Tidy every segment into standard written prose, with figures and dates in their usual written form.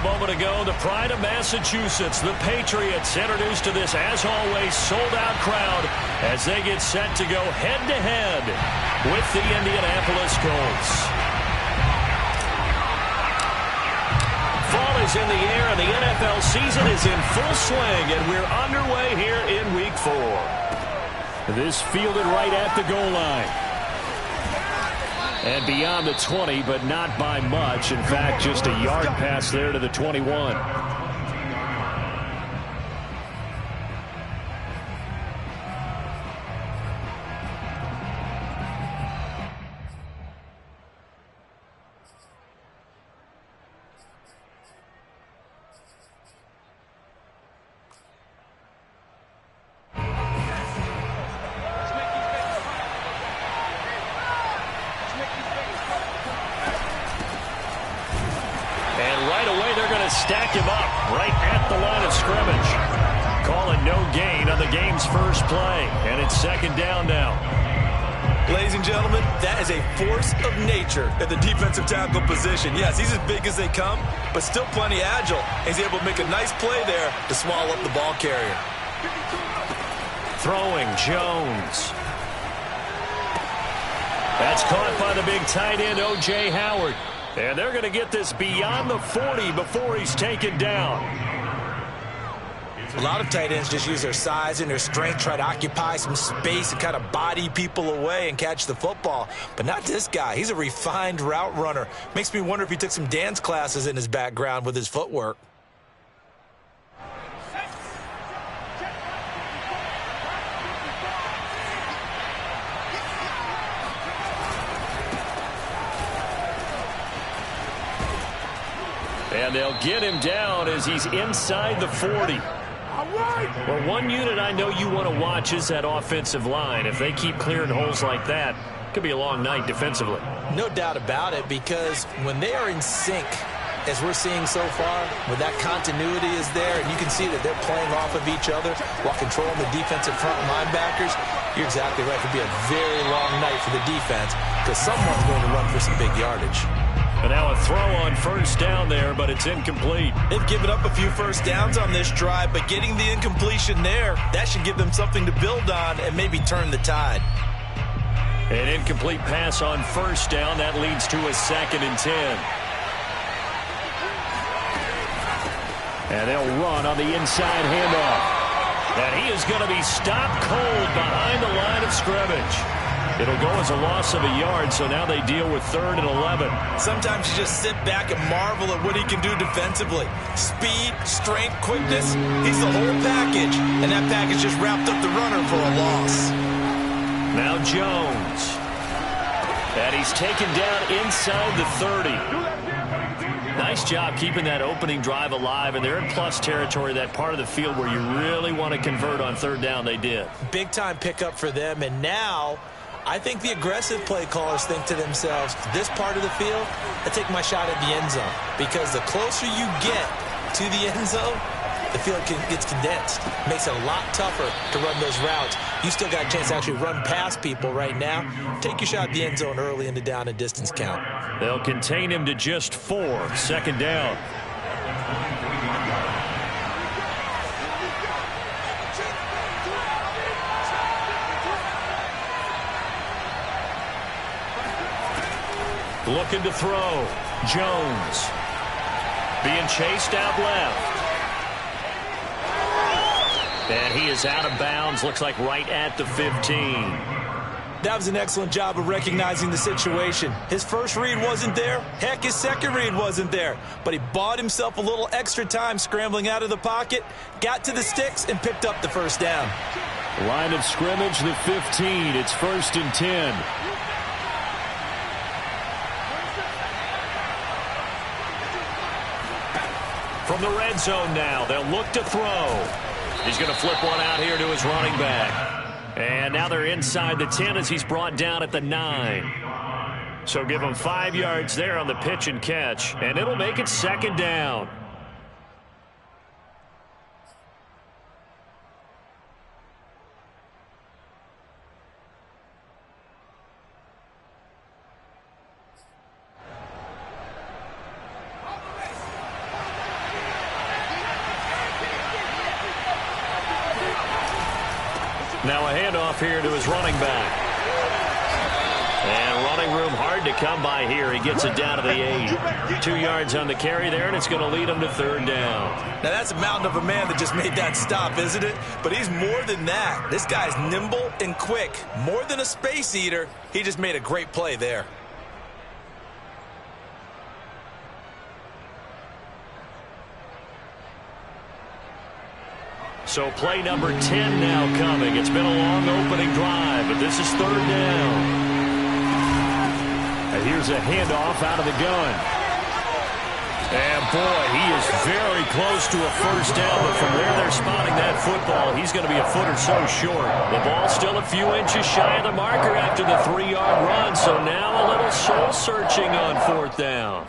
moment ago, the pride of Massachusetts, the Patriots, introduced to this, as always, sold-out crowd as they get set to go head-to-head with the Indianapolis Colts. Fall is in the air, and the NFL season is in full swing, and we're underway here in Week 4. This fielded right at the goal line. And beyond the 20, but not by much. In fact, just a yard pass there to the 21. Stack him up right at the line of scrimmage. Calling no gain on the game's first play. And it's second down now. Ladies and gentlemen, that is a force of nature at the defensive tackle position. Yes, he's as big as they come, but still plenty agile. He's able to make a nice play there to swallow up the ball carrier. Throwing Jones. That's caught by the big tight end, O.J. Howard. And they're going to get this beyond the 40 before he's taken down. A lot of tight ends just use their size and their strength, try to occupy some space and kind of body people away and catch the football. But not this guy. He's a refined route runner. Makes me wonder if he took some dance classes in his background with his footwork. And they'll get him down as he's inside the 40. Well, one unit I know you want to watch is that offensive line. If they keep clearing holes like that, it could be a long night defensively. No doubt about it, because when they are in sync, as we're seeing so far, when that continuity is there, and you can see that they're playing off of each other while controlling the defensive front linebackers, you're exactly right. It could be a very long night for the defense because someone's going to run for some big yardage. And now a throw on first down there, but it's incomplete. They've given up a few first downs on this drive, but getting the incompletion there, that should give them something to build on and maybe turn the tide. An incomplete pass on first down. That leads to a 2nd and 10. And they'll run on the inside handoff. And he is going to be stopped cold behind the line of scrimmage. It'll go as a loss of a yard, so now they deal with 3rd and 11. Sometimes you just sit back and marvel at what he can do defensively. Speed, strength, quickness, he's the whole package. And that package just wrapped up the runner for a loss. Now Jones. And he's taken down inside the 30. Nice job keeping that opening drive alive, and they're in plus territory, that part of the field where you really want to convert on 3rd down. They did. Big-time pickup for them, and now I think the aggressive play callers think to themselves, this part of the field, I take my shot at the end zone. Because the closer you get to the end zone, the field gets condensed. Makes it a lot tougher to run those routes. You still got a chance to actually run past people right now. Take your shot at the end zone early in the down and distance count. They'll contain him to just 4. 2nd down. Looking to throw. Jones. Being chased out left. And he is out of bounds. Looks like right at the 15. That was an excellent job of recognizing the situation. His first read wasn't there. Heck, his second read wasn't there. But he bought himself a little extra time scrambling out of the pocket, got to the sticks, and picked up the first down. Line of scrimmage, the 15. It's 1st and 10. From the red zone now, they'll look to throw. He's going to flip one out here to his running back. And now they're inside the 10 as he's brought down at the 9. So give him 5 yards there on the pitch and catch, and it'll make it 2nd down. Now a handoff here to his running back. And running room hard to come by here. He gets it down to the 8. 2 yards on the carry there, and it's going to lead him to 3rd down. Now that's a mountain of a man that just made that stop, isn't it? But he's more than that. This guy's nimble and quick. More than a space eater. He just made a great play there. So play number 10 now coming. It's been a long opening drive, but this is 3rd down. And here's a handoff out of the gun. And, boy, he is very close to a 1st down, but from where they're spotting that football, he's going to be a foot or so short. The ball's still a few inches shy of the marker after the 3-yard run, so now a little soul-searching on 4th down.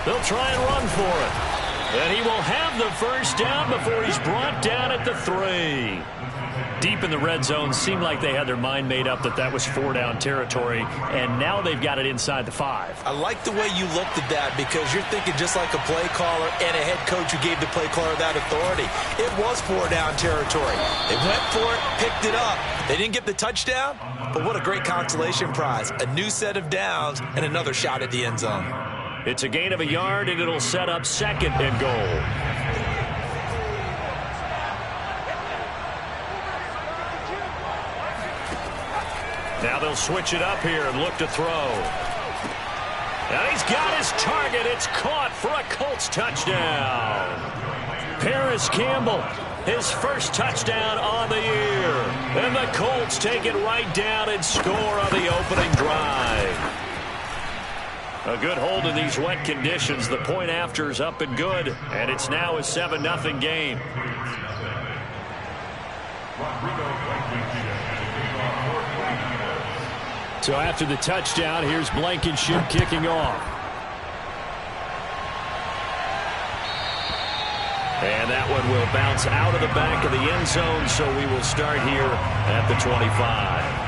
They'll try and run for it. And he will have the 1st down before he's brought down at the 3. Deep in the red zone, seemed like they had their mind made up that that was 4-down territory, and now they've got it inside the 5. I like the way you looked at that because you're thinking just like a play caller and a head coach who gave the play caller that authority. It was 4-down territory. They went for it, picked it up. They didn't get the touchdown, but what a great consolation prize. A new set of downs and another shot at the end zone. It's a gain of a yard, and it'll set up 2nd and goal. Now they'll switch it up here and look to throw. And he's got his target. It's caught for a Colts touchdown. Paris Campbell, his 1st touchdown on the year. And the Colts take it right down and score on the opening drive. A good hold in these wet conditions. The point after is up and good, and it's now a 7-0 game. So after the touchdown, here's Blankenship kicking off. And that one will bounce out of the back of the end zone, so we will start here at the 25.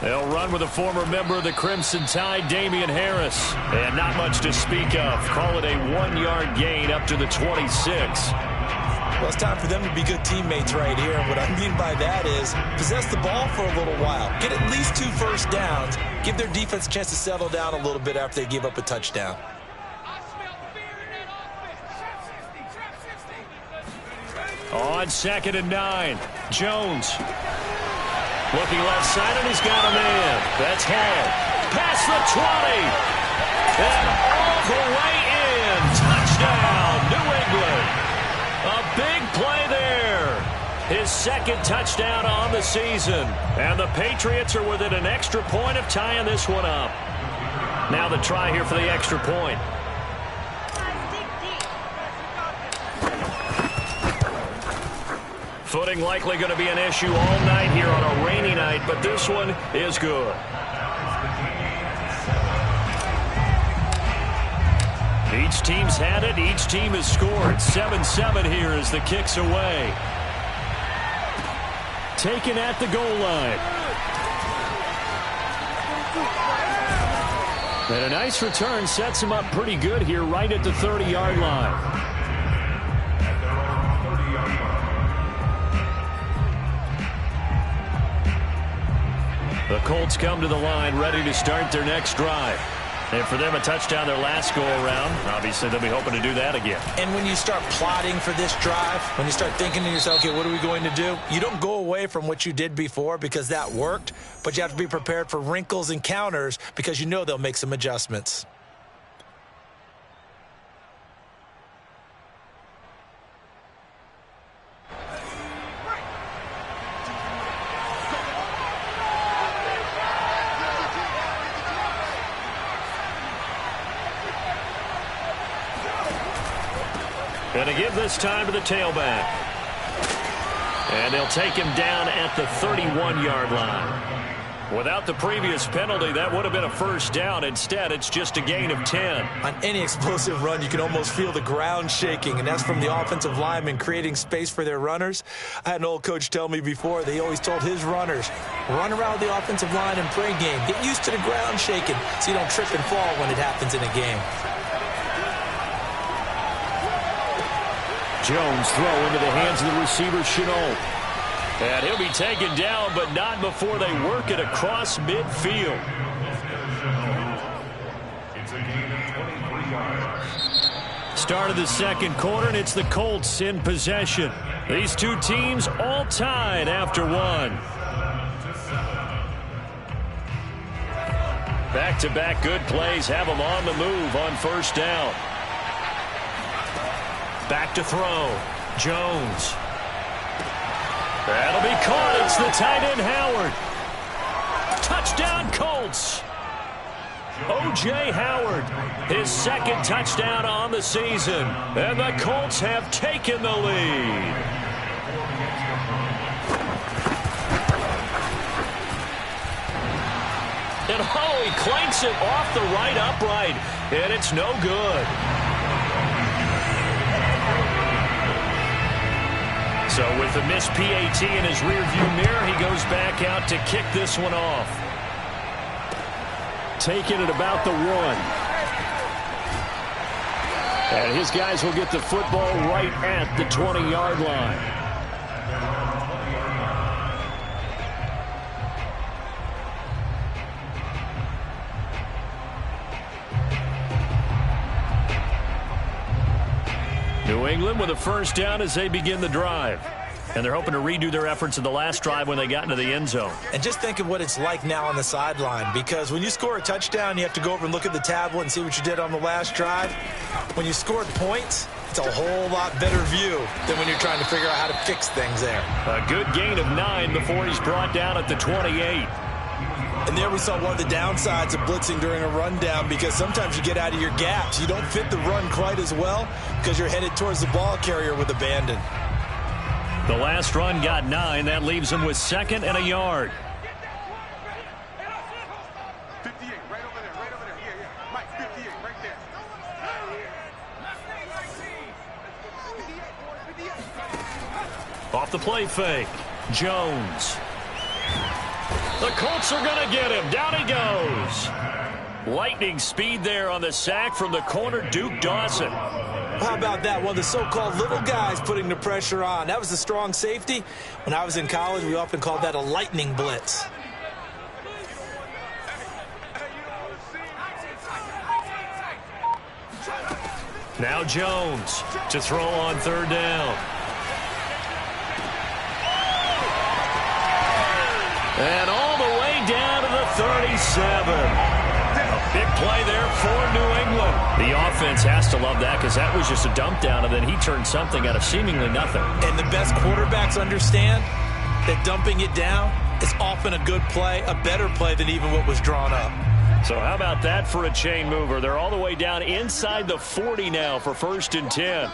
They'll run with a former member of the Crimson Tide, Damian Harris. And not much to speak of. Call it a 1-yard gain up to the 26. Well, it's time for them to be good teammates right here. And what I mean by that is possess the ball for a little while. Get at least 2 first downs. Give their defense a chance to settle down a little bit after they give up a touchdown. On 2nd and 9, Jones. Looking left side, and he's got a man. That's Hall. Past the 20. And all the way in. Touchdown, New England. A big play there. His 2nd touchdown on the season. And the Patriots are within an extra point of tying this one up. Now the try here for the extra point. Footing likely going to be an issue all night here on a rainy night, but this one is good. Each team's had it. Each team has scored. 7-7 here as the kick's away. Taken at the goal line. And a nice return sets him up pretty good here right at the 30-yard line. The Colts come to the line ready to start their next drive. And for them, a touchdown their last go-around. Obviously, they'll be hoping to do that again. And when you start plotting for this drive, when you start thinking to yourself, okay, what are we going to do? You don't go away from what you did before because that worked, but you have to be prepared for wrinkles and counters because you know they'll make some adjustments. Going to give this time to the tailback. And they'll take him down at the 31-yard line. Without the previous penalty, that would have been a first down. Instead, it's just a gain of 10. On any explosive run, you can almost feel the ground shaking, and that's from the offensive linemen creating space for their runners. I had an old coach tell me before, they always told his runners, run around the offensive line and pregame. Get used to the ground shaking so you don't trip and fall when it happens in a game. Jones throw into the hands of the receiver, Chenault. And he'll be taken down, but not before they work it across midfield. Start of the second quarter, and it's the Colts in possession. These two teams all tied after one. Back-to-back good plays have them on the move on first down. Back to throw. Jones. That'll be caught. It's the tight end, Howard. Touchdown, Colts. O.J. Howard, his second touchdown on the season. And the Colts have taken the lead. And he clanks it off the right upright. And it's no good. So with the missed PAT in his rearview mirror, he goes back out to kick this one off. Taking it about the 1. And his guys will get the football right at the 20-yard line. New England with a first down as they begin the drive. And they're hoping to redo their efforts in the last drive when they got into the end zone. And just think of what it's like now on the sideline, because when you score a touchdown, you have to go over and look at the tablet and see what you did on the last drive. When you scored points, it's a whole lot better view than when you're trying to figure out how to fix things there. A good gain of 9 before he's brought down at the 28. And there we saw one of the downsides of blitzing during a rundown, because sometimes you get out of your gaps. You don't fit the run quite as well because you're headed towards the ball carrier with abandon. The last run got 9. That leaves him with 2nd and a yard. 58, right over there, right over there. Yeah. Mike, 58, right there. Off the play fake. Jones. The Colts are going to get him. Down he goes. Lightning speed there on the sack from the corner, Duke Dawson. How about that? One of the so-called little guys putting the pressure on. That was a strong safety. When I was in college, we often called that a lightning blitz. Now Jones to throw on third down. And all the way down to the 37. A big play there for New England. The offense has to love that, because that was just a dump down, and then he turned something out of seemingly nothing. And the best quarterbacks understand that dumping it down is often a good play, a better play than even what was drawn up. So how about that for a chain mover? They're all the way down inside the 40 now for 1st and 10.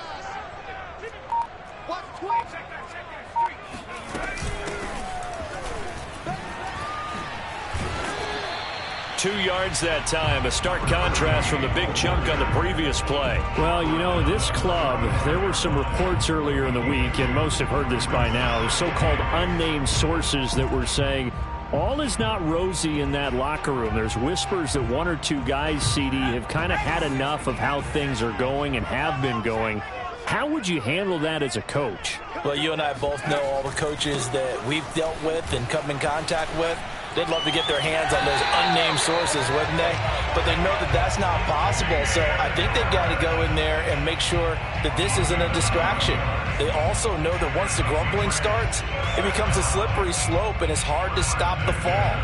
2 yards that time, a stark contrast from the big chunk on the previous play. Well, you know, this club, there were some reports earlier in the week, and most have heard this by now, so-called unnamed sources that were saying all is not rosy in that locker room. There's whispers that 1 or 2 guys, CD, have kind of had enough of how things are going and have been going. How would you handle that as a coach? Well, you and I both know all the coaches that we've dealt with and come in contact with. They'd love to get their hands on those unnamed sources, wouldn't they? But they know that that's not possible, so I think they've got to go in there and make sure that this isn't a distraction. They also know that once the grumbling starts, it becomes a slippery slope, and it's hard to stop the fall.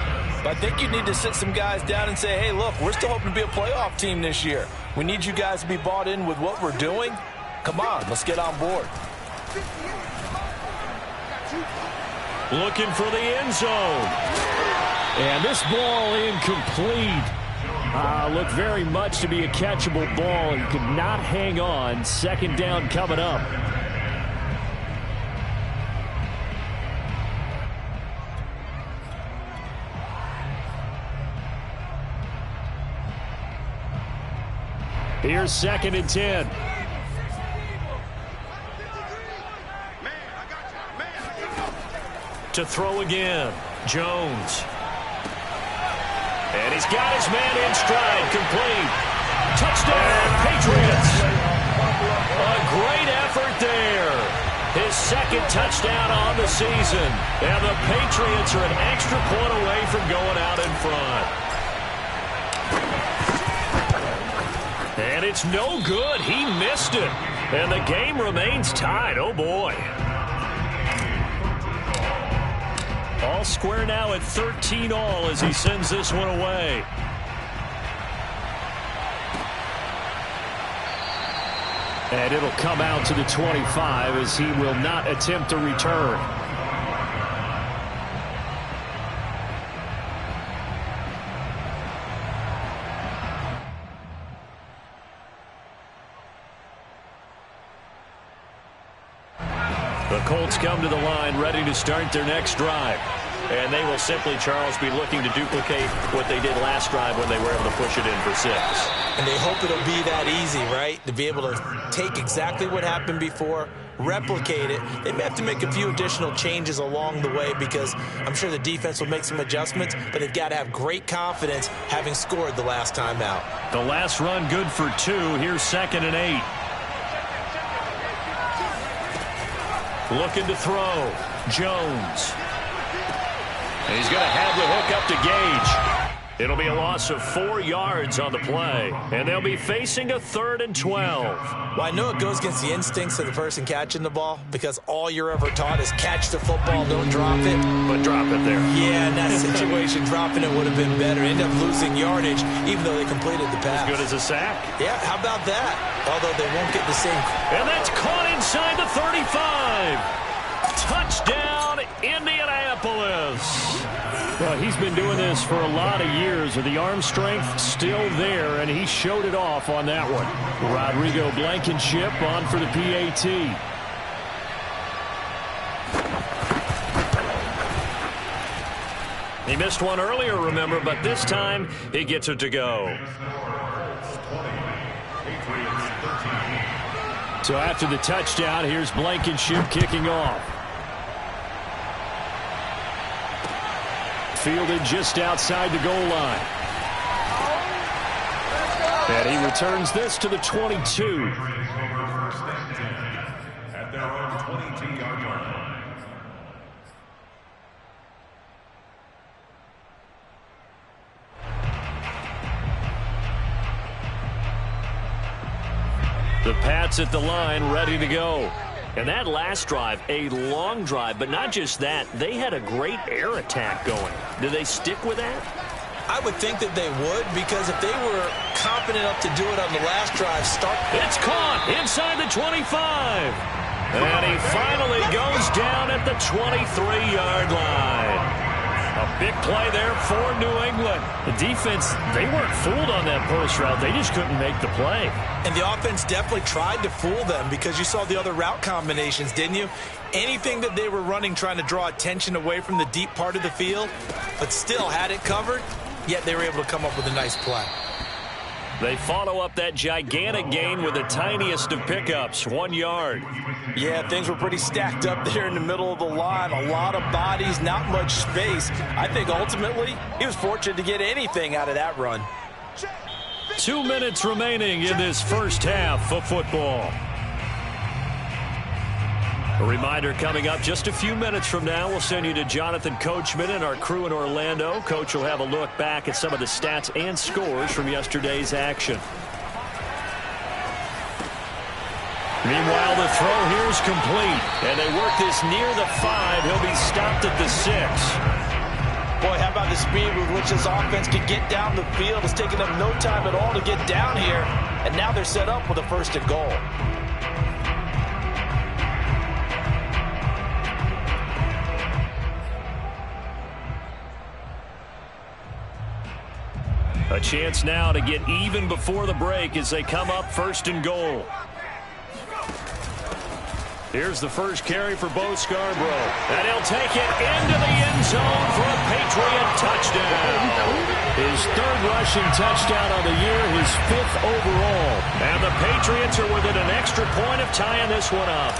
But I think you need to sit some guys down and say, hey, look, we're still hoping to be a playoff team this year. We need you guys to be bought in with what we're doing. Come on, let's get on board. Looking for the end zone. And this ball incomplete. Looked very much to be a catchable ball. He could not hang on. Second down coming up. Here's 2nd and 10. To throw again, Jones. And he's got his man in stride, complete. Touchdown, Patriots. A great effort there. His 2nd touchdown on the season. And the Patriots are an extra point away from going out in front. And it's no good. He missed it. And the game remains tied. Oh, boy. All square now at 13-all as he sends this one away. And it'll come out to the 25 as he will not attempt a return. The Colts come to the line ready to start their next drive. And they will simply, Charles, be looking to duplicate what they did last drive when they were able to push it in for 6. And they hope it'll be that easy, right? To be able to take exactly what happened before, replicate it. They may have to make a few additional changes along the way because I'm sure the defense will make some adjustments, but they've got to have great confidence having scored the last time out. The last run good for 2. Here's 2nd and 8. Looking to throw. Jones. And he's going to have the hook up to Gage. It'll be a loss of 4 yards on the play. And they'll be facing a 3rd and 12. Well, I know it goes against the instincts of the person catching the ball because all you're ever taught is catch the football, don't drop it. But drop it there. Yeah, in that situation, dropping it would have been better. End up losing yardage even though they completed the pass. As good as a sack. Yeah, how about that? Although they won't get the same. And that's caught inside the 35. Touchdown, Indianapolis. Well, he's been doing this for a lot of years with the arm strength still there, and he showed it off on that one. Rodrigo Blankenship on for the PAT. He missed one earlier, remember, but this time he gets it to go. So after the touchdown, here's Blankenship kicking off. Fielded just outside the goal line. And he returns this to the 22. At their own 22-yard line. The Pats at the line, ready to go. And that last drive, a long drive, but not just that. They had a great air attack going. Do they stick with that? I would think that they would because if they were confident enough to do it on the last drive, It's caught inside the 25. And he finally goes down at the 23-yard line. A big play there for New England. The defense, they weren't fooled on that post route. They just couldn't make the play. And the offense definitely tried to fool them because you saw the other route combinations, didn't you? Anything that they were running trying to draw attention away from the deep part of the field, but still had it covered, yet they were able to come up with a nice play. They follow up that gigantic gain with the tiniest of pickups, 1 yard. Yeah, things were pretty stacked up there in the middle of the line. A lot of bodies, not much space. I think ultimately he was fortunate to get anything out of that run. 2 minutes remaining in this first half of football. A reminder coming up just a few minutes from now. We'll send you to Jonathan Coachman and our crew in Orlando. Coach will have a look back at some of the stats and scores from yesterday's action. Meanwhile, the throw here is complete. And they work this near the 5. He'll be stopped at the 6. Boy, how about the speed with which this offense can get down the field? It's taken them no time at all to get down here. And now they're set up with a 1st and goal. A chance now to get even before the break as they come up 1st and goal. Here's the first carry for Bo Scarborough. And he'll take it into the end zone for a Patriot touchdown. His 3rd rushing touchdown of the year, his 5th overall. And the Patriots are within an extra point of tying this one up.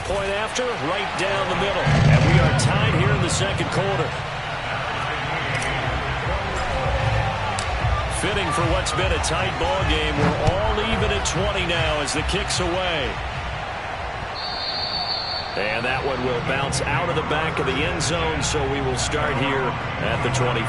Point after, right down the middle. And we are tied here in the 2nd quarter. Fitting for what's been a tight ball game. We're all even at 20 now as the kick's away. And that one will bounce out of the back of the end zone, so we will start here at the 25.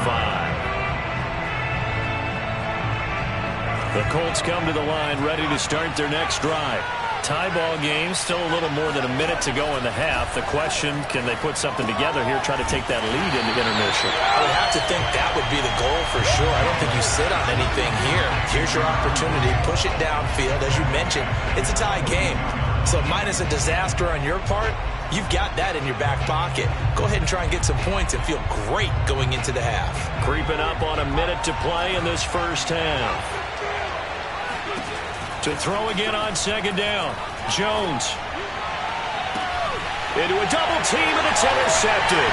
The Colts come to the line ready to start their next drive. Tie ball game, still a little more than a minute to go in the half. The question, can they put something together here, try to take that lead into intermission? I would have to think that would be the goal for sure. I don't think you sit on anything here. Here's your opportunity. Push it downfield. As you mentioned, it's a tie game. So minus a disaster on your part, you've got that in your back pocket. Go ahead and try and get some points and feel great going into the half. Creeping up on a minute to play in this first half. To throw again on 2nd down. Jones. Into a double team, and it's intercepted.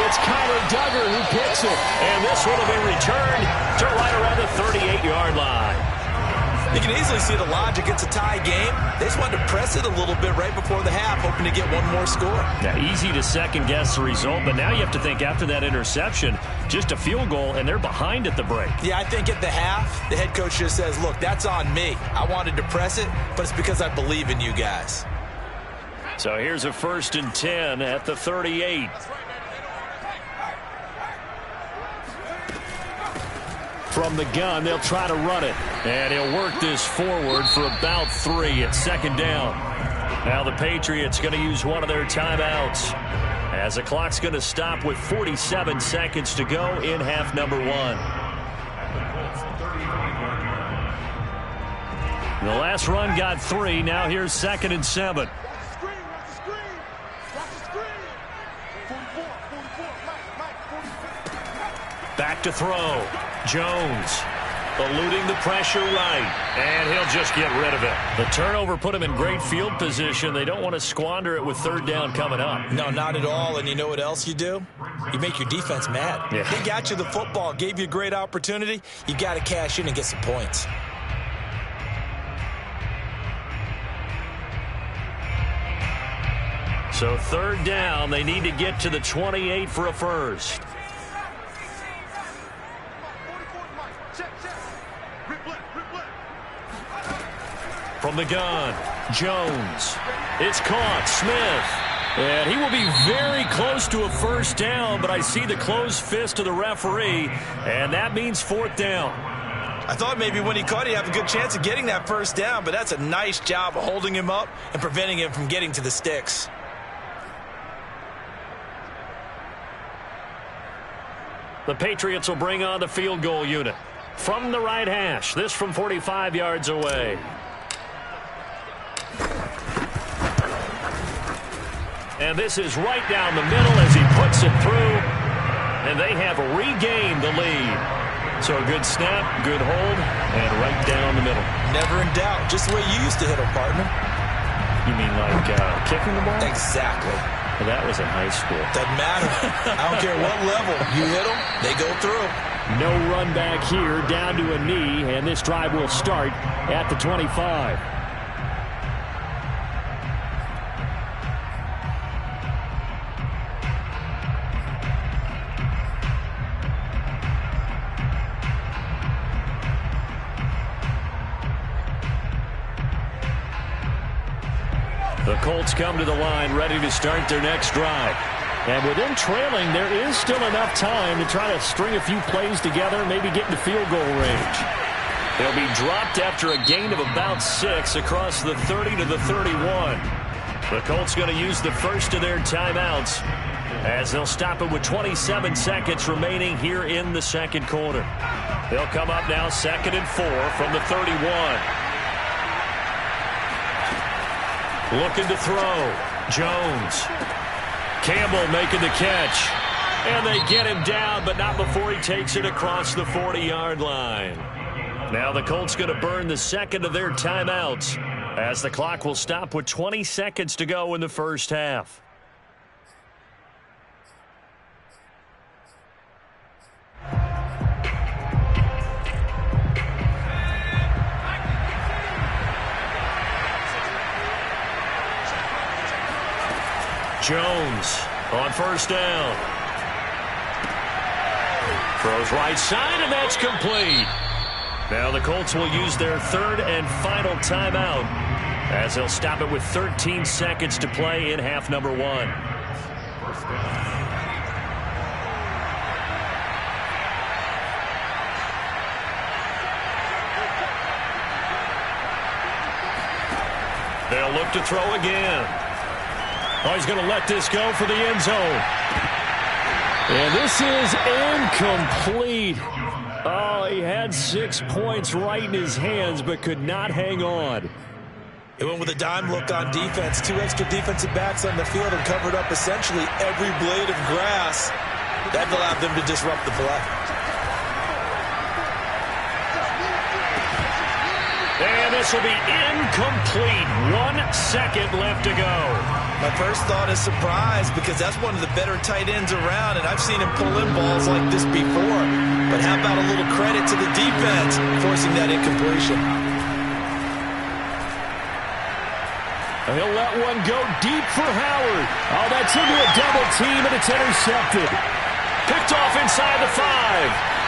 It's Connor Duggar who picks it. And this one will be returned to right around the 38-yard line. You can easily see the logic. It's a tie game. They just wanted to press it a little bit right before the half, hoping to get one more score. Now, easy to second-guess the result, but now you have to think after that interception, just a field goal, and they're behind at the break. Yeah, I think at the half, the head coach just says, look, that's on me. I wanted to press it, but it's because I believe in you guys. So here's a 1st and 10 at the 38. From the gun, they'll try to run it. And he'll work this forward for about 3 at 2nd down. Now the Patriots going to use one of their timeouts, as the clock's going to stop with 47 seconds to go in half number 1. The last run got 3. Now here's 2nd and 7. Back to throw. Jones eluding the pressure right, and he'll just get rid of it. The turnover put him in great field position. They don't want to squander it with 3rd down coming up. No, not at all. And you know what else you do? You make your defense mad. Yeah. They got you the football, gave you a great opportunity. You got to cash in and get some points. So 3rd down, they need to get to the 28 for a first. From the gun, Jones. It's caught. Smith. And he will be very close to a first down, but I see the closed fist of the referee, and that means 4th down. I thought maybe when he caught it, he'd have a good chance of getting that first down, but that's a nice job of holding him up and preventing him from getting to the sticks. The Patriots will bring on the field goal unit. From the right hash, this from 45 yards away. And this is right down the middle as he puts it through. And they have regained the lead. So a good snap, good hold, and right down the middle. Never in doubt. Just the way you used to hit them, partner. You mean like kicking the ball? Exactly. Well, that was in high school. Doesn't matter. I don't care what level. You hit them, they go through. No run back here, down to a knee, and this drive will start at the 25. The Colts come to the line ready to start their next drive. And with them trailing, there is still enough time to try to string a few plays together, maybe get into field goal range. They'll be dropped after a gain of about 6 across the 30 to the 31. The Colts going to use the first of their timeouts as they'll stop it with 27 seconds remaining here in the 2nd quarter. They'll come up now 2nd and 4 from the 31. Looking to throw. Jones. Campbell making the catch. And they get him down, but not before he takes it across the 40-yard line. Now the Colts going to burn the second of their timeouts as the clock will stop with 20 seconds to go in the first half. Jones on first down. Throws right side, and that's complete. Now the Colts will use their third and final timeout as they'll stop it with 13 seconds to play in half number one. They'll look to throw again. Oh, he's going to let this go for the end zone. And this is incomplete. Oh, he had 6 points right in his hands, but could not hang on. It went with a dime look on defense. 2 extra defensive backs on the field and covered up essentially every blade of grass. That allowed them to disrupt the play. And this will be incomplete. 1 second left to go. My first thought is surprise because that's one of the better tight ends around, and I've seen him pull in balls like this before. But how about a little credit to the defense forcing that incompletion? He'll let one go deep for Howard. Oh, that's into a double team, and it's intercepted. Picked off inside the 5.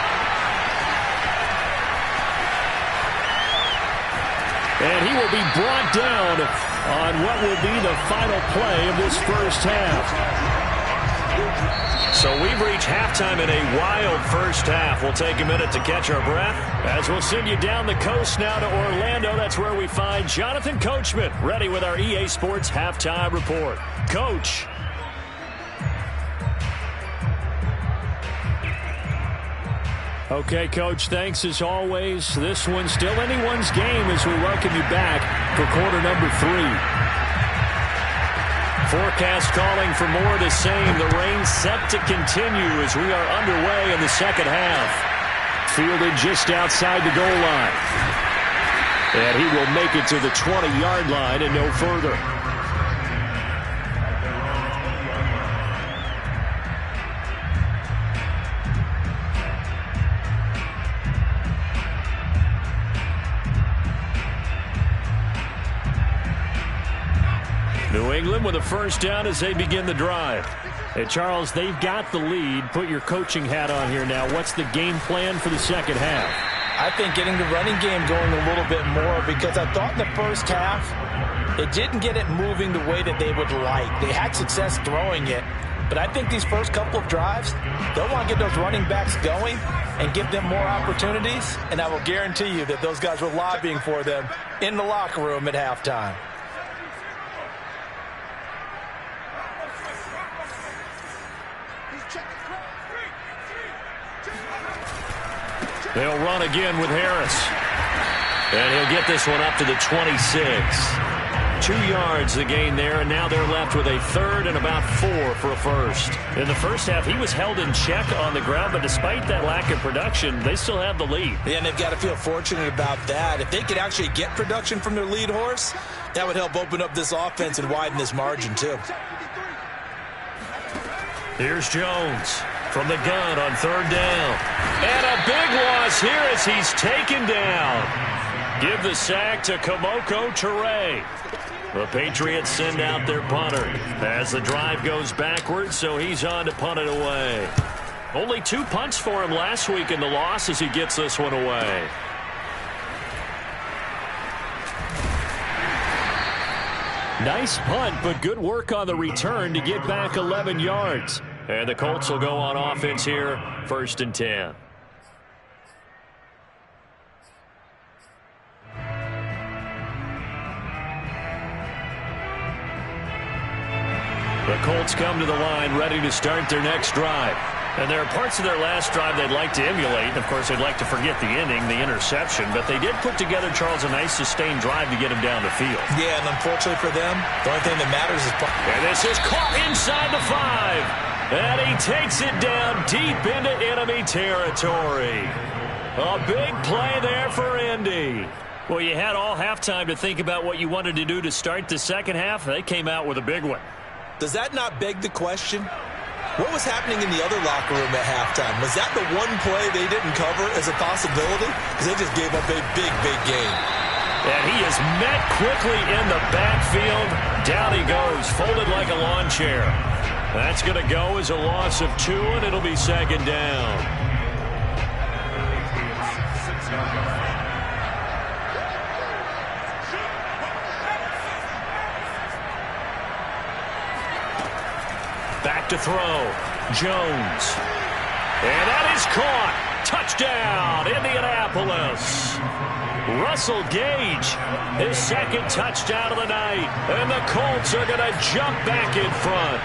And he will be brought down on what will be the final play of this first half. So we've reached halftime in a wild first half. We'll take a minute to catch our breath as we'll send you down the coast now to Orlando. That's where we find Jonathan Coachman ready with our EA Sports Halftime Report. Coach. Okay, Coach, thanks as always. This one's still anyone's game as we welcome you back for quarter number 3. Forecast calling for more of the same. The rain set to continue as we are underway in the second half. Fielded just outside the goal line. And he will make it to the 20-yard line and no further. New England with a first down as they begin the drive. Hey, Charles, they've got the lead. Put your coaching hat on here now. What's the game plan for the second half? I think getting the running game going a little bit more because I thought in the first half it didn't get it moving the way that they would like. They had success throwing it, but I think these first couple of drives, they'll want to get those running backs going and give them more opportunities, and I will guarantee you that those guys were lobbying for them in the locker room at halftime. They'll run again with Harris. And he'll get this one up to the 26. 2 yards the gain there, and now they're left with a third and about 4 for a first. In the first half, he was held in check on the ground, but despite that lack of production, they still have the lead. Yeah, and they've got to feel fortunate about that. If they could actually get production from their lead horse, that would help open up this offense and widen this margin too. Here's Jones from the gun on third down. And a big loss here as he's taken down. Give the sack to Kamoko Toure. The Patriots send out their punter as the drive goes backwards, so he's on to punt it away. Only 2 punts for him last week in the loss as he gets this one away. Nice punt, but good work on the return to get back 11 yards. And the Colts will go on offense here, 1st and 10. The Colts come to the line ready to start their next drive. And there are parts of their last drive they'd like to emulate. Of course, they'd like to forget the ending, the interception. But they did put together, Charles, a nice sustained drive to get him down the field. Yeah, and unfortunately for them, the only thing that matters is... And this is caught inside the 5. And he takes it down deep into enemy territory. A big play there for Indy. Well, you had all halftime to think about what you wanted to do to start the second half. They came out with a big one. Does that not beg the question? What was happening in the other locker room at halftime? Was that the one play they didn't cover as a possibility? Because they just gave up a big, big game. And he is met quickly in the backfield. Down he goes, folded like a lawn chair. That's going to go as a loss of 2, and it'll be second down. Back to throw. Jones. And that is caught. Touchdown, Indianapolis. Russell Gage, his second touchdown of the night. And the Colts are going to jump back in front.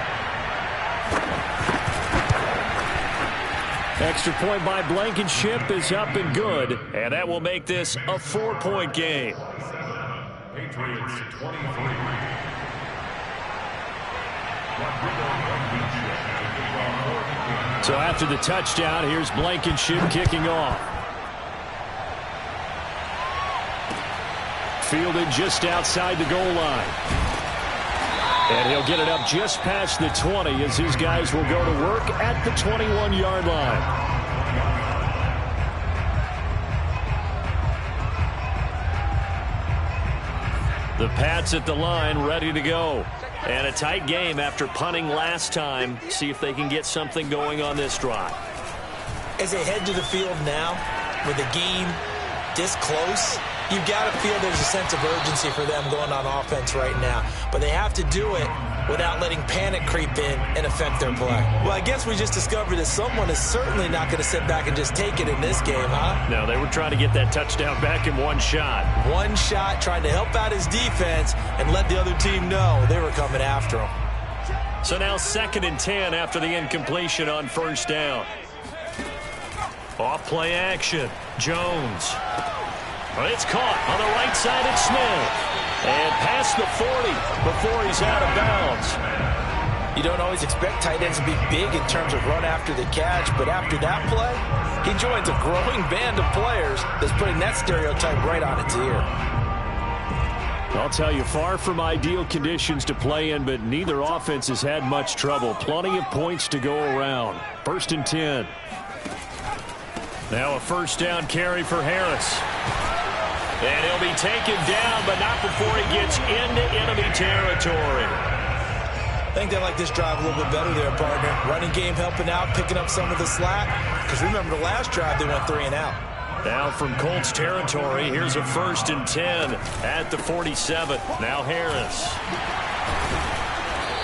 Extra point by Blankenship is up and good. And that will make this a 4-point game. Patriots 23. So after the touchdown, here's Blankenship kicking off. Fielded just outside the goal line. And he'll get it up just past the 20 as his guys will go to work at the 21-yard line. The Pats at the line, ready to go. And a tight game after punting last time. See if they can get something going on this drive. As they head to the field now, with the game this close, you've got to feel there's a sense of urgency for them going on offense right now. But they have to do it without letting panic creep in and affect their play. Well, I guess we just discovered that someone is certainly not going to sit back and just take it in this game, huh? No, they were trying to get that touchdown back in one shot. One shot, trying to help out his defense and let the other team know they were coming after him. So now 2nd and 10 after the incompletion on first down. Off play action. Jones. Well, it's caught on the right side of Smith. And past the 40 before he's out of bounds. You don't always expect tight ends to be big in terms of run after the catch, but after that play, he joins a growing band of players that's putting that stereotype right on its ear. I'll tell you, far from ideal conditions to play in, but neither offense has had much trouble. Plenty of points to go around. 1st and 10. Now a first down carry for Harris. And he'll be taken down, but not before he gets into enemy territory. I think they like this drive a little bit better there, partner. Running game helping out, picking up some of the slack. Because remember the last drive, they went 3 and out. Now from Colts territory, here's a 1st and 10 at the 47. Now Harris.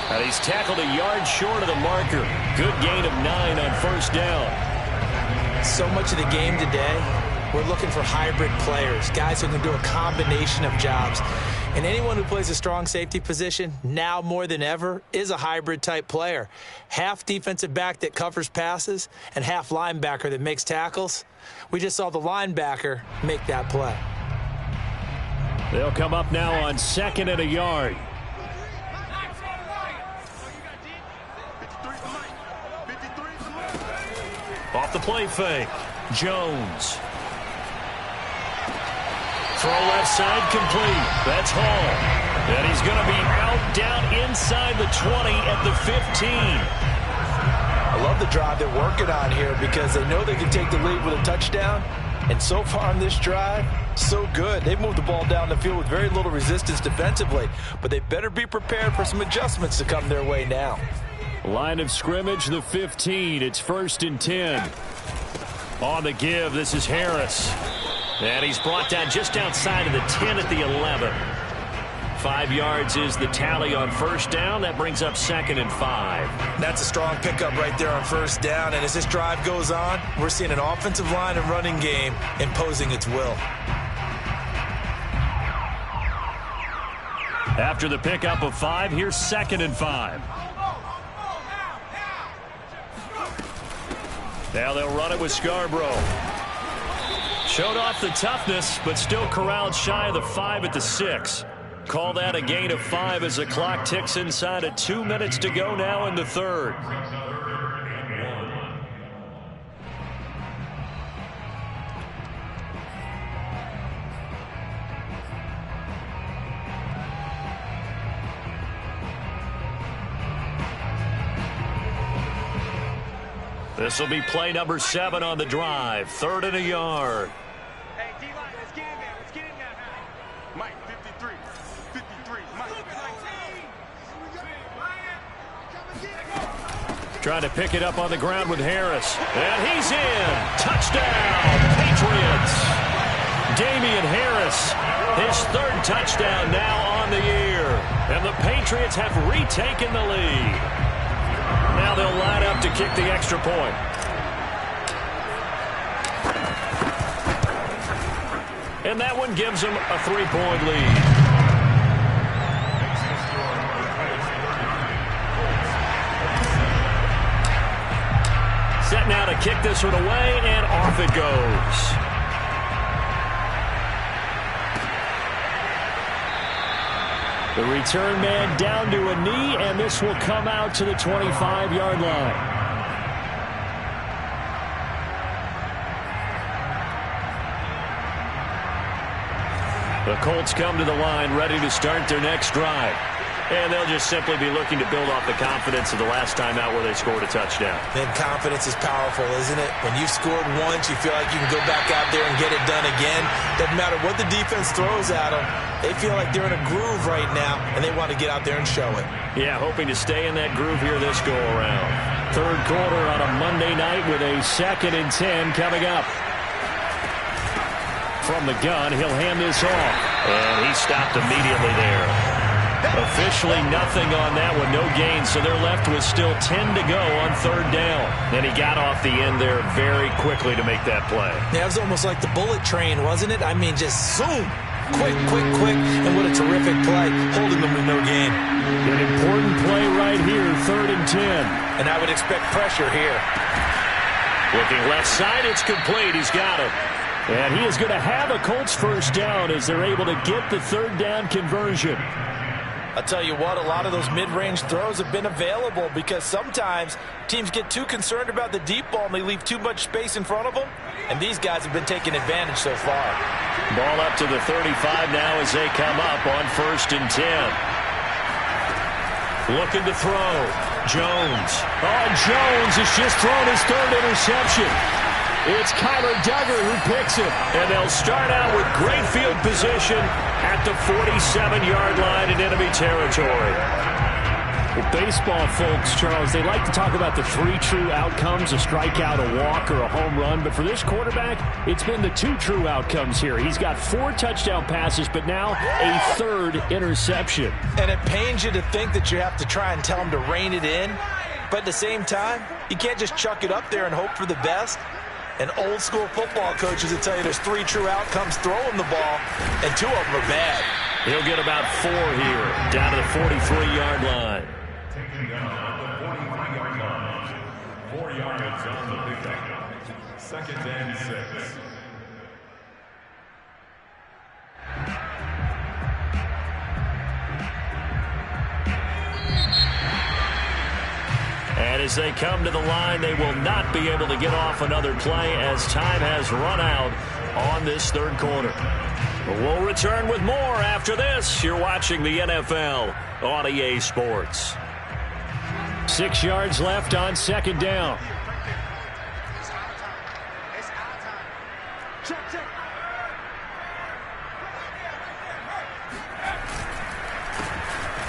And he's tackled a yard short of the marker. Good gain of 9 on first down. So much of the game today, we're looking for hybrid players, guys who can do a combination of jobs. And anyone who plays a strong safety position, now more than ever, is a hybrid-type player. Half defensive back that covers passes and half linebacker that makes tackles. We just saw the linebacker make that play. They'll come up now on 2nd and a yard. Off the play fake. Jones. Throw left side complete. That's Hall. And he's going to be out down inside the 20 at the 15. I love the drive they're working on here because they know they can take the lead with a touchdown. And so far on this drive, so good. They've moved the ball down the field with very little resistance defensively. But they better be prepared for some adjustments to come their way now. Line of scrimmage, the 15. It's 1st and 10. On the give, this is Harris. And he's brought down just outside of the 10 at the 11. 5 yards is the tally on first down. That brings up 2nd and 5. That's a strong pickup right there on first down. And as this drive goes on, we're seeing an offensive line and running game imposing its will. After the pickup of 5, here's 2nd and 5. Now they'll run it with Scarborough. Showed off the toughness, but still corralled shy of the 5 at the 6. Call that a gain of 5 as the clock ticks inside of 2 minutes to go now in the third. This will be play number 7 on the drive. 3rd and a yard. Hey, D-line, let's get in there. Let's get in there. Mike, 53. 53. Mike. Trying to pick it up on the ground with Harris. And he's in. Touchdown, Patriots. Damian Harris, his 3rd touchdown now on the year. And the Patriots have retaken the lead. Now they'll line up to kick the extra point. And that one gives them a 3-point lead. Set now to kick this one away, and off it goes. The return man down to a knee, and this will come out to the 25-yard line. The Colts come to the line ready to start their next drive. And they'll just simply be looking to build off the confidence of the last time out where they scored a touchdown. And confidence is powerful, isn't it? When you've scored once, you feel like you can go back out there and get it done again. Doesn't matter what the defense throws at them. They feel like they're in a groove right now, and they want to get out there and show it. Yeah, hoping to stay in that groove here this go-around. 3rd quarter on a Monday night with a 2nd and 10 coming up. From the gun, he'll hand this off. And he stopped immediately there. Officially nothing on that one, no gain, so they're left with still 10 to go on 3rd down. And he got off the end there very quickly to make that play. Yeah, it was almost like the bullet train, wasn't it? I mean, just zoom. Quick, quick, quick. And what a terrific play, holding them with no gain. An important play right here, 3rd and 10. And I would expect pressure here. Looking left side, it's complete. He's got it. And he is going to have a Colts 1st down as they're able to get the 3rd down conversion. I'll tell you what, a lot of those mid-range throws have been available because sometimes teams get too concerned about the deep ball and they leave too much space in front of them. And these guys have been taking advantage so far. Ball up to the 35 now as they come up on 1st and 10. Looking to throw. Jones. Oh, Jones has just thrown his 3rd interception. It's Kyler Duggar who picks it. And they'll start out with great field position at the 47-yard line in enemy territory. Well, baseball folks, Charles, they like to talk about the 3 true outcomes, a strikeout, a walk, or a home run. But for this quarterback, it's been the 2 true outcomes here. He's got 4 touchdown passes, but now a 3rd interception. And it pains you to think that you have to try and tell him to rein it in. But at the same time, you can't just chuck it up there and hope for the best. And old-school football coaches will tell you there's 3 true outcomes throwing the ball, and 2 of them are bad. He'll get about 4 here, down to the 43-yard line. Taking down at the 43-yard line. 4 yards on the pickup. 2nd and 6. And as they come to the line, they will not be able to get off another play as time has run out on this 3rd quarter. We'll return with more after this. You're watching the NFL on EA Sports. 6 yards left on 2nd down.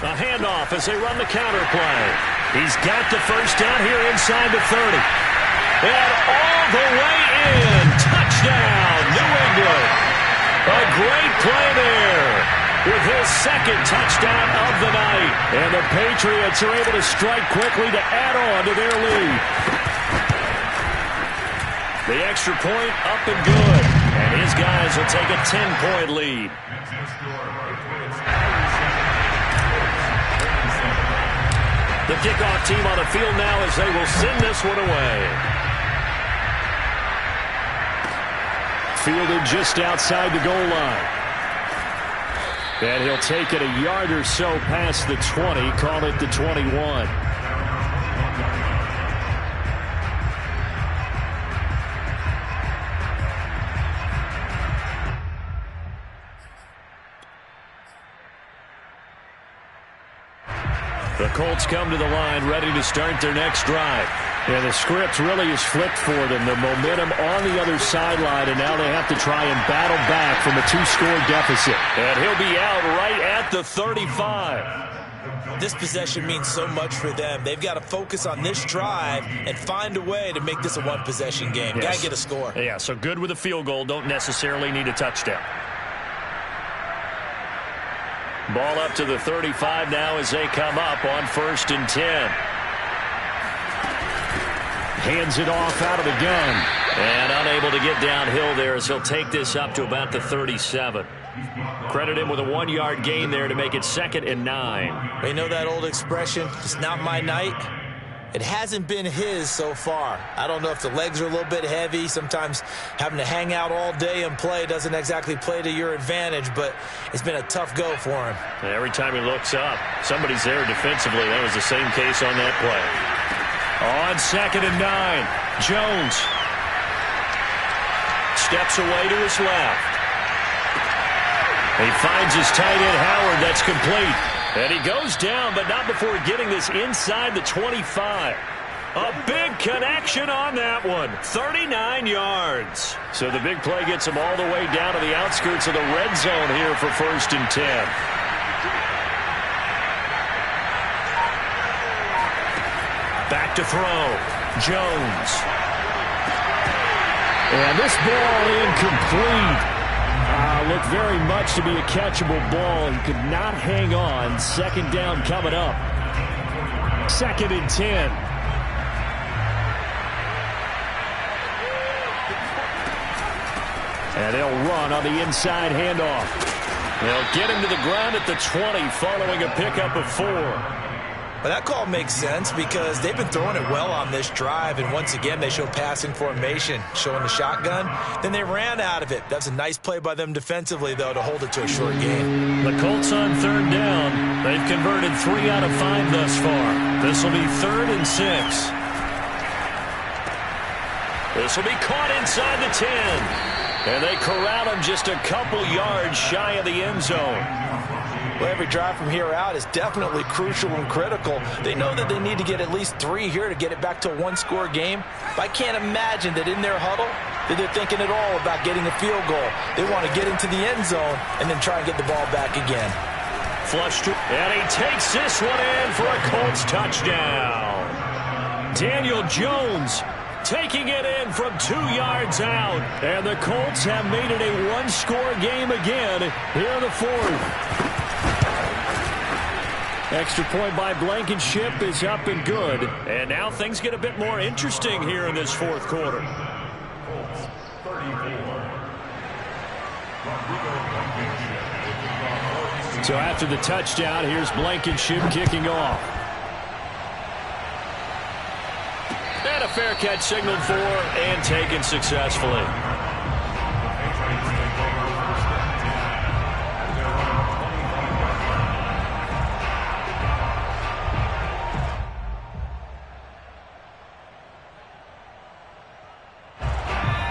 A handoff as they run the counter play. He's got the 1st down here inside the 30. And all the way in. Touchdown, New England. A great play there with his 2nd touchdown of the night. And the Patriots are able to strike quickly to add on to their lead. The extra point up and good. And his guys will take a 10-point lead. The kickoff team on the field now as they will send this one away. Fielded just outside the goal line. And he'll take it a yard or so past the 20, call it the 21. The Colts come to the line ready to start their next drive. Yeah, the script really is flipped for them. The momentum on the other sideline, and now they have to try and battle back from a 2-score deficit. And he'll be out right at the 35. This possession means so much for them. They've got to focus on this drive and find a way to make this a one-possession game. Yes. Got to get a score. Yeah, so good with a field goal. Don't necessarily need a touchdown. Ball up to the 35 now as they come up on 1st and 10. Hands it off out of the gun. And unable to get downhill there as he'll take this up to about the 37. Credit him with a 1-yard gain there to make it 2nd and 9. You know that old expression, it's not my night? It hasn't been his so far. I don't know if the legs are a little bit heavy. Sometimes having to hang out all day and play doesn't exactly play to your advantage, but it's been a tough go for him. And every time he looks up, somebody's there defensively. That was the same case on that play. On 2nd and 9, Jones steps away to his left. He finds his tight end, Howard. That's complete. And he goes down, but not before getting this inside the 25. A big connection on that one. 39 yards. So the big play gets him all the way down to the outskirts of the red zone here for 1st and 10. Back to throw. Jones. And this ball incomplete. Looked very much to be a catchable ball. He could not hang on. 2nd down coming up. 2nd and 10. And they'll run on the inside handoff. They'll get him to the ground at the 20 following a pickup of 4. But that call makes sense because they've been throwing it well on this drive, and once again they show passing formation, showing the shotgun. Then they ran out of it. That's a nice play by them defensively, though, to hold it to a short game. The Colts on 3rd down. They've converted 3 out of 5 thus far. This will be 3rd and 6. This will be caught inside the 10. And they corral him just a couple yards shy of the end zone. Well, every drive from here out is definitely crucial and critical. They know that they need to get at least 3 here to get it back to a 1-score game. But I can't imagine that in their huddle that they're thinking at all about getting a field goal. They want to get into the end zone and then try and get the ball back again. Flush to, and he takes this one in for a Colts touchdown. Daniel Jones taking it in from 2 yards out. And the Colts have made it a 1-score game again here in the 4th. Extra point by Blankenship is up and good. And now things get a bit more interesting here in this 4th quarter. So after the touchdown, here's Blankenship kicking off. And a fair catch signaled for and taken successfully.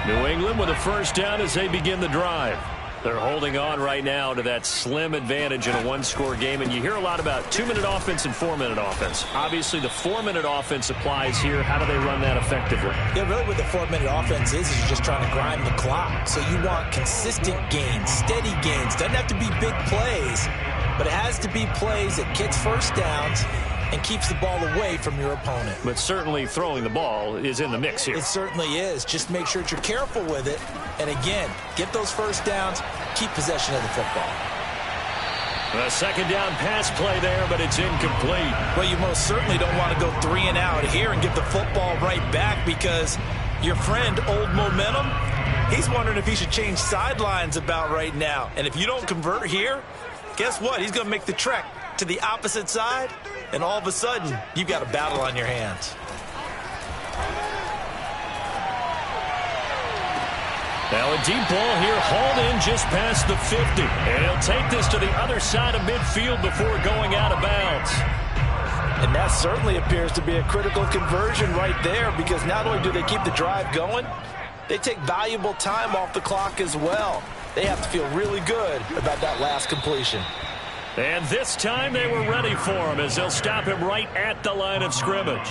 New England with a 1st down as they begin the drive. They're holding on right now to that slim advantage in a 1-score game. And you hear a lot about 2-minute offense and 4-minute offense. Obviously, the 4-minute offense applies here. How do they run that effectively? Yeah, really what the 4-minute offense is you're just trying to grind the clock. So you want consistent gains, steady gains. Doesn't have to be big plays, but it has to be plays that gets 1st downs and keeps the ball away from your opponent. But certainly throwing the ball is in the mix here. It certainly is. Just make sure that you're careful with it. And again, get those 1st downs, keep possession of the football. A 2nd down pass play there, but it's incomplete. Well, you most certainly don't want to go 3 and out here and get the football right back because your friend, Old Momentum, he's wondering if he should change sidelines about right now. And if you don't convert here, guess what? He's going to make the trek to the opposite side, and all of a sudden, you've got a battle on your hands. Now a deep ball here, hauled in just past the 50. And he'll take this to the other side of midfield before going out of bounds. And that certainly appears to be a critical conversion right there because not only do they keep the drive going, they take valuable time off the clock as well. They have to feel really good about that last completion. And this time they were ready for him as they'll stop him right at the line of scrimmage.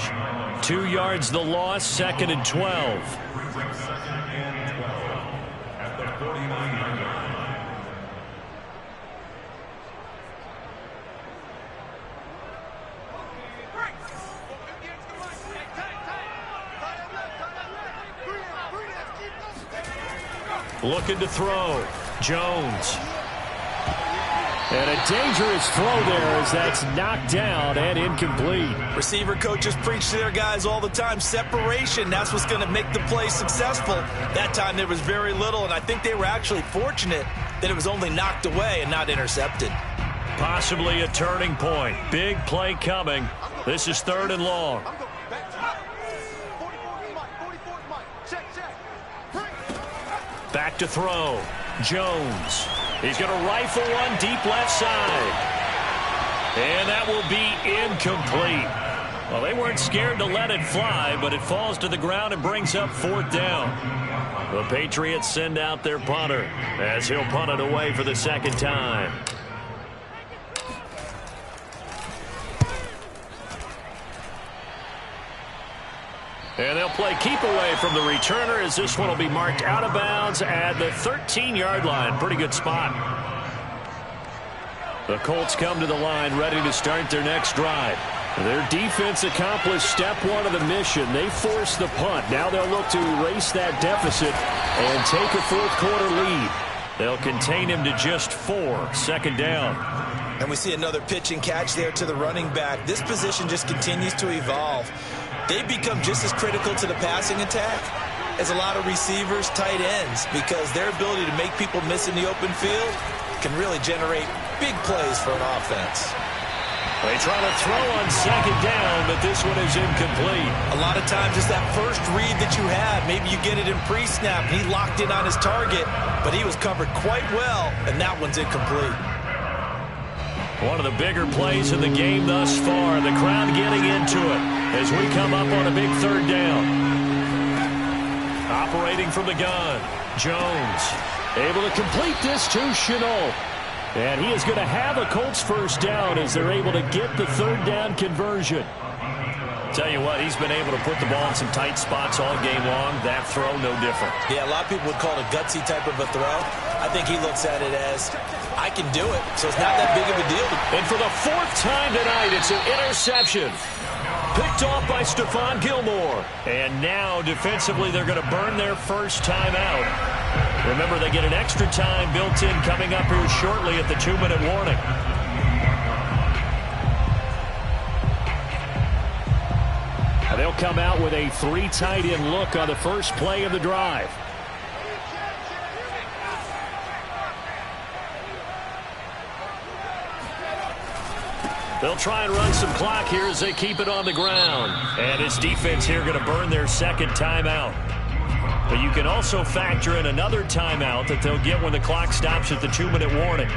2 yards the loss, 2nd and 12. Second and 12 at the 49-yard line. Looking to throw. Jones. And a dangerous throw there as that's knocked down and incomplete. Receiver coaches preach to their guys all the time. Separation, that's what's going to make the play successful. That time there was very little, and I think they were actually fortunate that it was only knocked away and not intercepted. Possibly a turning point. Big play coming. This is 3rd and long. Back to throw. Jones. He's going to rifle one deep left side. And that will be incomplete. Well, they weren't scared to let it fly, but it falls to the ground and brings up 4th down. The Patriots send out their punter as he'll punt it away for the 2nd time. And they'll play keep away from the returner as this one will be marked out of bounds at the 13-yard line. Pretty good spot. The Colts come to the line ready to start their next drive. Their defense accomplished step 1 of the mission. They forced the punt. Now they'll look to erase that deficit and take a 4th quarter lead. They'll contain him to just 4. 2nd down. And we see another pitch and catch there to the running back. This position just continues to evolve. They become just as critical to the passing attack as a lot of receivers, tight ends, because their ability to make people miss in the open field can really generate big plays for an offense. They try to throw on 2nd down, but this one is incomplete. A lot of times it's that first read that you had. Maybe you get it in pre-snap, and he locked in on his target, but he was covered quite well, and that one's incomplete. One of the bigger plays in the game thus far. The crowd getting into it as we come up on a big 3rd down. Operating from the gun. Jones able to complete this to Chenault. And he is going to have a Colts 1st down as they're able to get the 3rd down conversion. Tell you what, he's been able to put the ball in some tight spots all game long. That throw, no different. Yeah, a lot of people would call it a gutsy type of a throw. I think he looks at it as, I can do it, so it's not that big of a deal. And for the 4th time tonight, it's an interception. Picked off by Stephon Gilmore. And now, defensively, they're going to burn their 1st time out. Remember, they get an extra time built in coming up here shortly at the 2-minute warning. They'll come out with a 3 tight end look on the first play of the drive. They'll try and run some clock here as they keep it on the ground. And his defense here going to burn their 2nd timeout. But you can also factor in another timeout that they'll get when the clock stops at the 2-minute warning.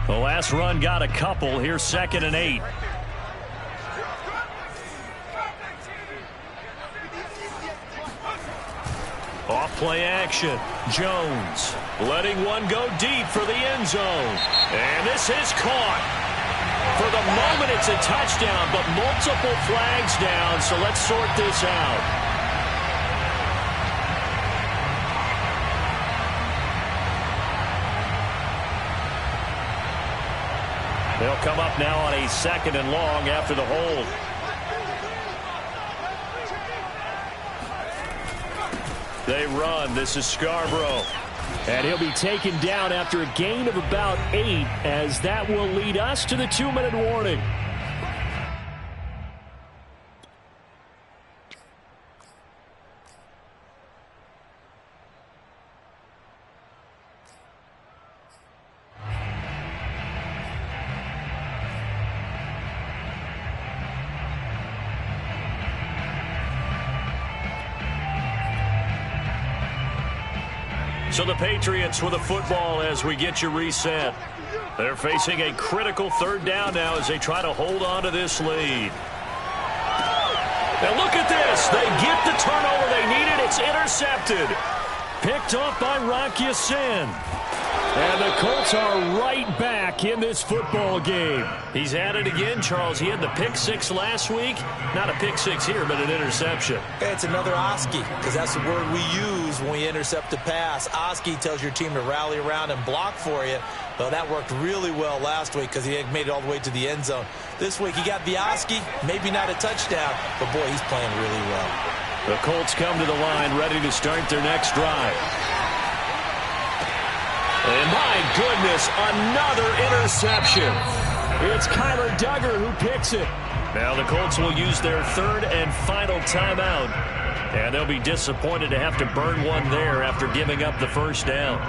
The last run got a couple. Here's 2nd and 8. Off play action. Jones letting one go deep for the end zone. And this is caught. For the moment, it's a touchdown, but multiple flags down, so let's sort this out. They'll come up now on a 2nd and long after the hold. They run. This is Scarborough. And he'll be taken down after a gain of about 8, as that will lead us to the 2-minute warning. So the Patriots with a football as we get you reset. They're facing a critical 3rd down now as they try to hold on to this lead. And look at this. They get the turnover they needed. It's intercepted. Picked off by Rocky Sin. And the Colts are right back in this football game. He's at it again, Charles. He had the pick six last week. Not a pick six here, but an interception. It's another Oski, because that's the word we use when we intercept a pass. Oski tells your team to rally around and block for you. Well, that worked really well last week because he had made it all the way to the end zone. This week he got the Oski, maybe not a touchdown, but boy, he's playing really well. The Colts come to the line ready to start their next drive. And my goodness, another interception. It's Kyler Duggar who picks it. Now the Colts will use their third and final timeout. And they'll be disappointed to have to burn one there after giving up the first down.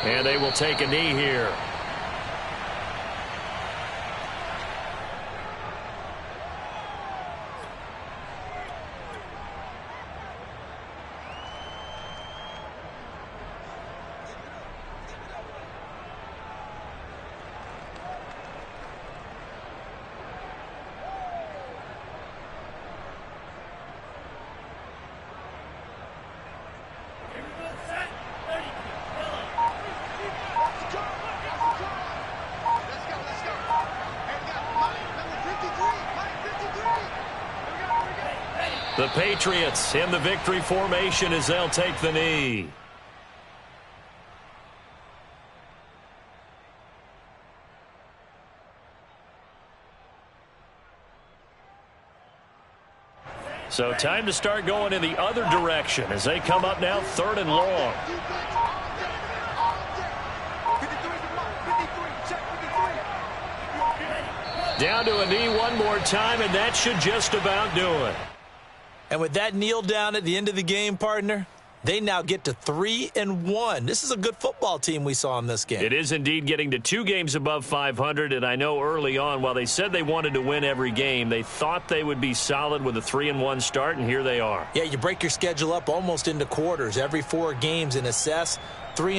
And they will take a knee here. The Patriots in the victory formation as they'll take the knee. So time to start going in the other direction as they come up now 3rd and long. Down to a knee one more time, and that should just about do it. And with that kneel down at the end of the game, partner, they now get to 3-1. This is a good football team we saw in this game. It is indeed getting to 2 games above 500, and I know early on, while they said they wanted to win every game, they thought they would be solid with a 3-1 start, and here they are. Yeah, you break your schedule up almost into quarters, every 4 games, and assess 3